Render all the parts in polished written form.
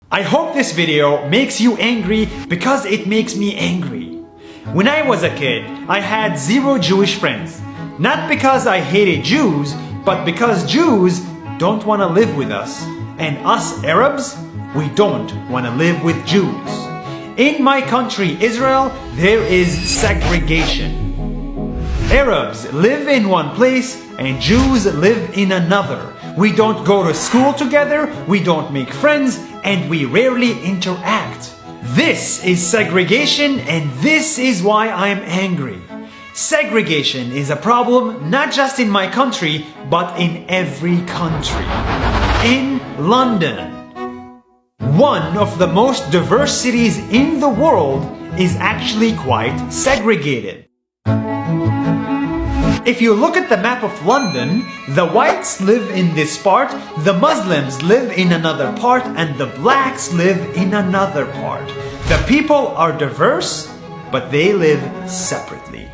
I hope this video makes you angry because it makes me angry. When I was a kid, I had 0 Jewish friends. Not because I hated Jews, but because Jews don't want to live with us. And us Arabs, we don't want to live with Jews. In my country, Israel, there is segregation. Arabs live in one place and Jews live in another. We don't go to school together, we don't make friends, and we rarely interact. This is segregation, and this is why I am angry. Segregation is a problem not just in my country, but in every country. In London, one of the most diverse cities in the world, is actually quite segregated. If you look at the map of London, the whites live in this part, the Muslims live in another part, and the blacks live in another part. The people are diverse, but they live separately.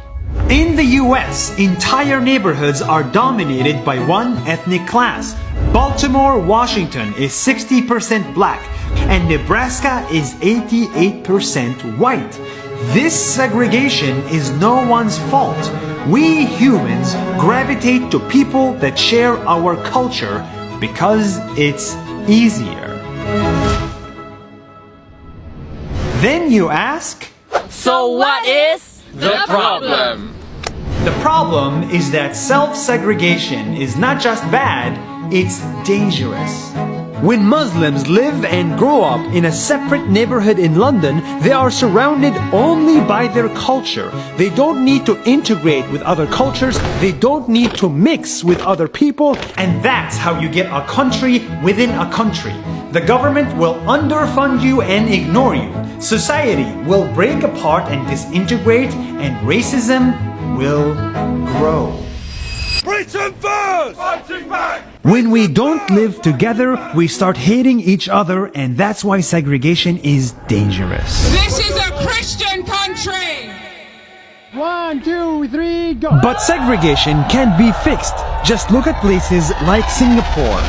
In the US, entire neighborhoods are dominated by one ethnic class. Baltimore, Washington is 60% black, and Nebraska is 88% white. This segregation is no one's fault. We humans gravitate to people that share our culture because it's easier. Then you ask, so what is the problem? The problem is that self-segregation is not just bad, it's dangerous. When Muslims live and grow up in a separate neighborhood in London, they are surrounded only by their culture. They don't need to integrate with other cultures, they don't need to mix with other people, and that's how you get a country within a country. The government will underfund you and ignore you. Society will break apart and disintegrate, and racism will grow. Britain first! Fighting back! When we don't live together, we start hating each other, and that's why segregation is dangerous. This is a Christian country! 1, 2, 3, go! But segregation can be fixed. Just look at places like Singapore.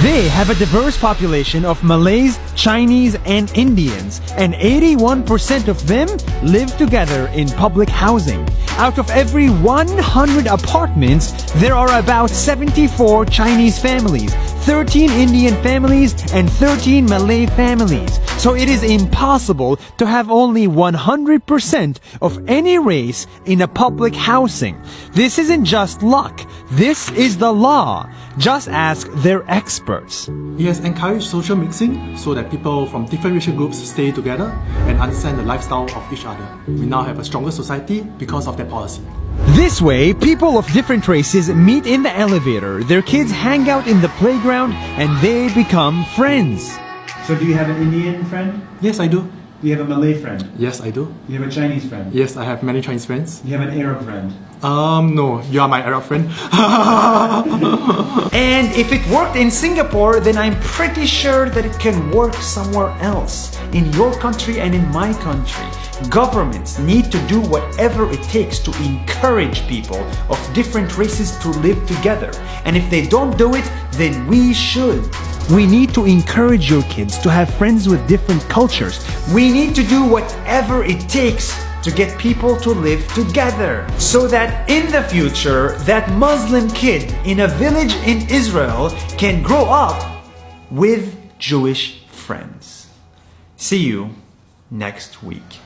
They have a diverse population of Malays, Chinese, and Indians, and 81% of them live together in public housing. Out of every 100 apartments, there are about 74 Chinese families, 13 Indian families, and 13 Malay families. So it is impossible to have only 100% of any race in a public housing. This isn't just luck. This is the law. Just ask their experts. He has encouraged social mixing so that people from different racial groups stay together and understand the lifestyle of each other. We now have a stronger society because of that policy. This way, people of different races meet in the elevator, their kids hang out in the playground, and they become friends. So do you have an Indian friend? Yes, I do. Do you have a Malay friend? Yes, I do. Do you have a Chinese friend? Yes, I have many Chinese friends. Do you have an Arab friend? No, you are my Arab friend. And if it worked in Singapore, then I'm pretty sure that it can work somewhere else. In your country and in my country. Governments need to do whatever it takes to encourage people of different races to live together. And if they don't do it, then we should. We need to encourage your kids to have friends with different cultures. We need to do whatever it takes to get people to live together, so that in the future, that Muslim kid in a village in Israel can grow up with Jewish friends. See you next week.